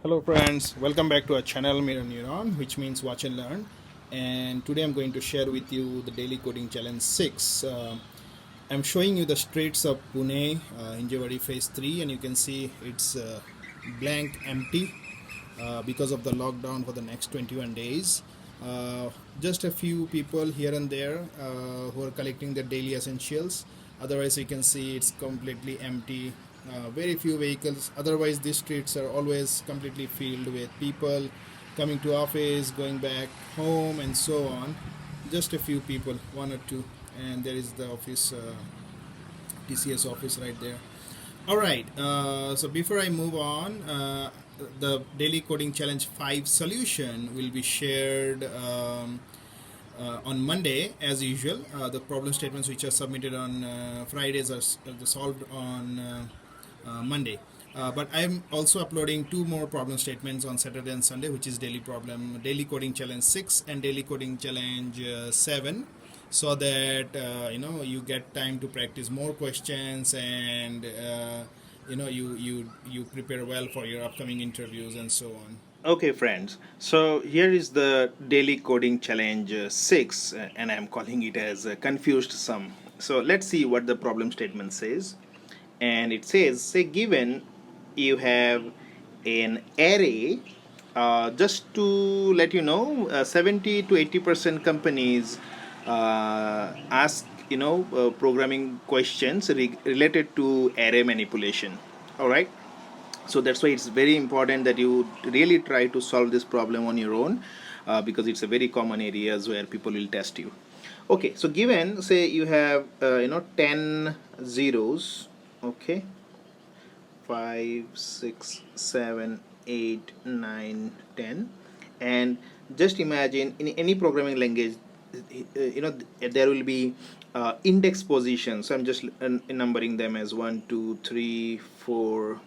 Hello friends, welcome back to our channel Neuron, which means watch and learn. And today I'm going to share with you the daily coding challenge 6. I'm showing you the streets of Pune in January phase 3, and you can see it's blank empty because of the lockdown for the next 21 days. Just a few people here and there who are collecting their daily essentials. Otherwise, you can see it's completely empty. Very few vehicles. Otherwise, these streets are always completely filled with people coming to office, going back home, and so on. Just a few people, one or two, and there is the office, TCS office right there. All right. So before I move on, the daily coding challenge 5 solution will be shared on Monday as usual. The problem statements which are submitted on Fridays are solved on Monday. But I'm also uploading 2 more problem statements on Saturday and Sunday, which is daily coding challenge 6 and daily coding challenge 7, so that you get time to practice more questions, and you prepare well for your upcoming interviews and so on. Okay, friends. So here is the daily coding challenge 6, and I'm calling it as a confused sum. So let's see what the problem statement says. And it says, say given you have an array, just to let you know, 70 to 80% companies ask programming questions related to array manipulation. All right, so that's why it's very important that you really try to solve this problem on your own, because it's a very common areas where people will test you. Okay, so given, say you have 10 zeros. Okay, 5 6 7 8 9 10, and just imagine in any programming language, there will be index positions. So I'm just numbering them as 1 2 3 4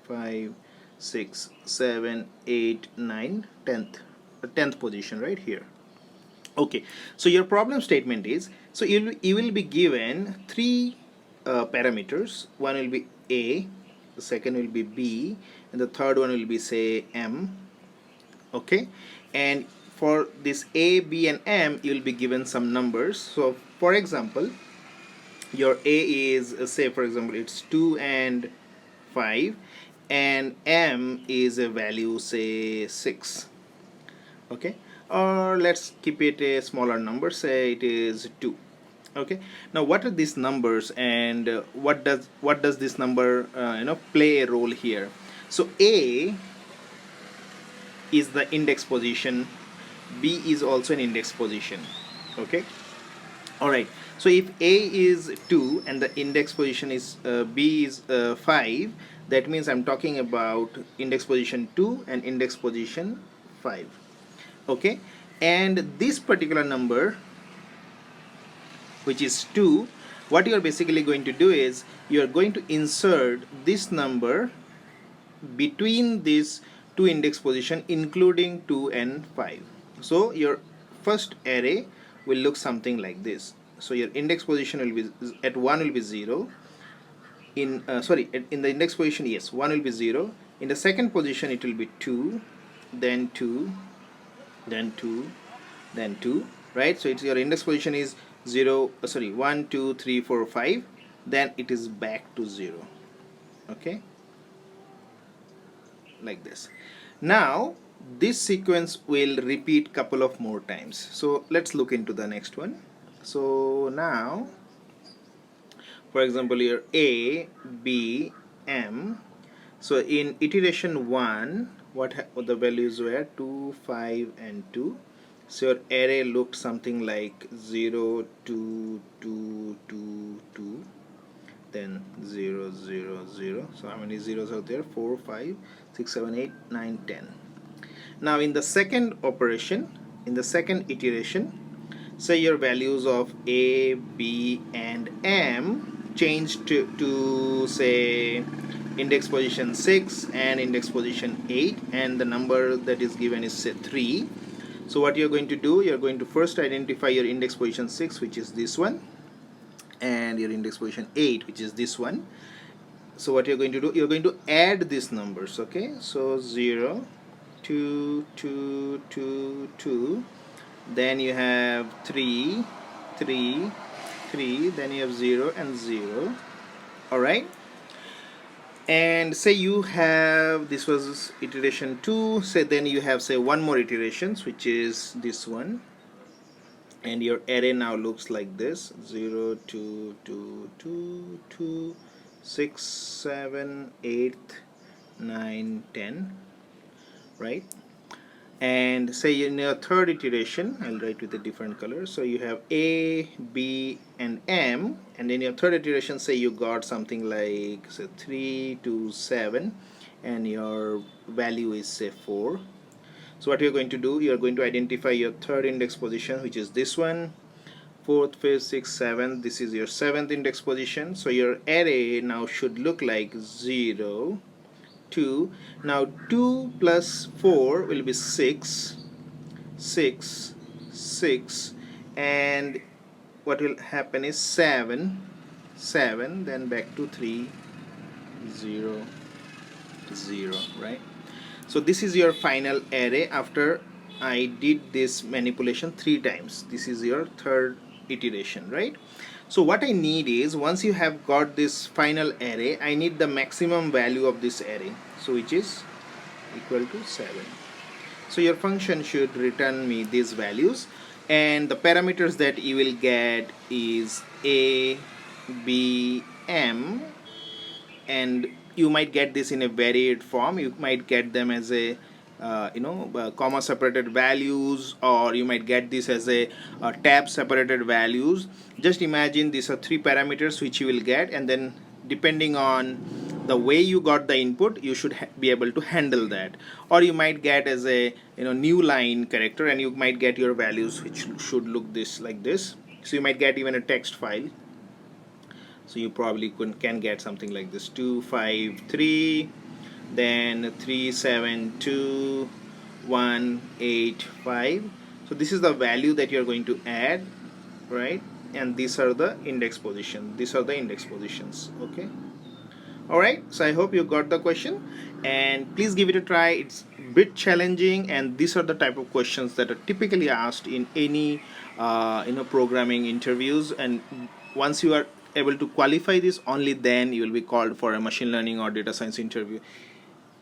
5 6 7 8 9 10th position right here. Okay, so your problem statement is, so you will be given 3 parameters. One will be A, the second will be B, and the third one will be, say, M. Okay, and for this A, B, and M, you will be given some numbers. So for example, your A is, say for example, it's 2 and 5, and M is a value, say 6. Okay, or let's keep it a smaller number, say it is 2. Okay, now what are these numbers, and what does this number play a role here? So A is the index position, B is also an index position. Okay, all right, so if A is 2 and the index position is B is 5, that means I'm talking about index position 2 and index position 5. Okay, and this particular number, which is 2, what you are basically going to do is you are going to insert this number between these two index position, including 2 and 5. So your first array will look something like this. So your index position will be at 1 will be 0. In the index position, yes, 1 will be 0. In the second position it will be 2, then 2, then 2, then 2, right? So it's your index position is 1 2 3 4 5, then it is back to 0. Okay, like this. Now this sequence will repeat couple of more times. So let's look into the next one. So now, for example, here A, B, M. So in iteration 1, what the values were 2, 5, and 2. So your array looked something like 0 2 2 2 2, then 0 0 0. So how many zeros are there? 4 5 6 7 8 9 10. Now in the second operation, in the second iteration, say your values of A, B, and M changed to say index position 6 and index position 8, and the number that is given is, say, 3. So what you're going to do, you're going to first identify your index position 6, which is this one, and your index position 8, which is this one. So what you're going to do, you're going to add these numbers. Okay, so 0, 2, 2, 2, 2, then you have 3, 3, 3, then you have 0 and 0. Alright, and say you have, this was iteration 2, say then you have say one more iterations, which is this one, and your array now looks like this: 0, 2, 2, 2, 2, 6, 7, 8, 9, 10, right? And say in your third iteration, I'll write with a different color, so you have A, B and M, and in your third iteration say you got something like say 3, 2, 7, and your value is say 4. So what you're going to do, you're going to identify your third index position, which is this one, fourth, fifth, sixth, seventh, this is your seventh index position. So your array now should look like 0, 2. Now 2 plus 4 will be 6, 6, 6, and what will happen is 7, 7, then back to 3, 0, 0, right? So this is your final array after I did this manipulation 3 times. This is your third iteration, right? So what I need is, once you have got this final array, I need the maximum value of this array, so which is equal to 7. So your function should return me these values, and the parameters that you will get is A, B, M, and you might get this in a varied form. You might get them as a comma separated values, or you might get this as a tab separated values. Just imagine these are 3 parameters which you will get, and then depending on the way you got the input, you should be able to handle that. Or you might get as a new line character, and you might get your values which should look this like this. So you might get even a text file. So you probably can get something like this: 2, 5, 3, then 3, 7, 2, 1, 8, 5. So this is the value that you're going to add, right? And these are the index position. These are the index positions. Okay. Alright, so I hope you got the question, and please give it a try. It's a bit challenging, and these are the type of questions that are typically asked in any programming interviews. And once you are able to qualify this, only then you will be called for a machine learning or data science interview.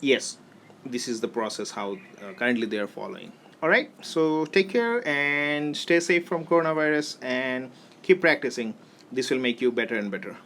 Yes, this is the process how currently they are following. Alright, so take care and stay safe from coronavirus, and keep practicing. This will make you better and better.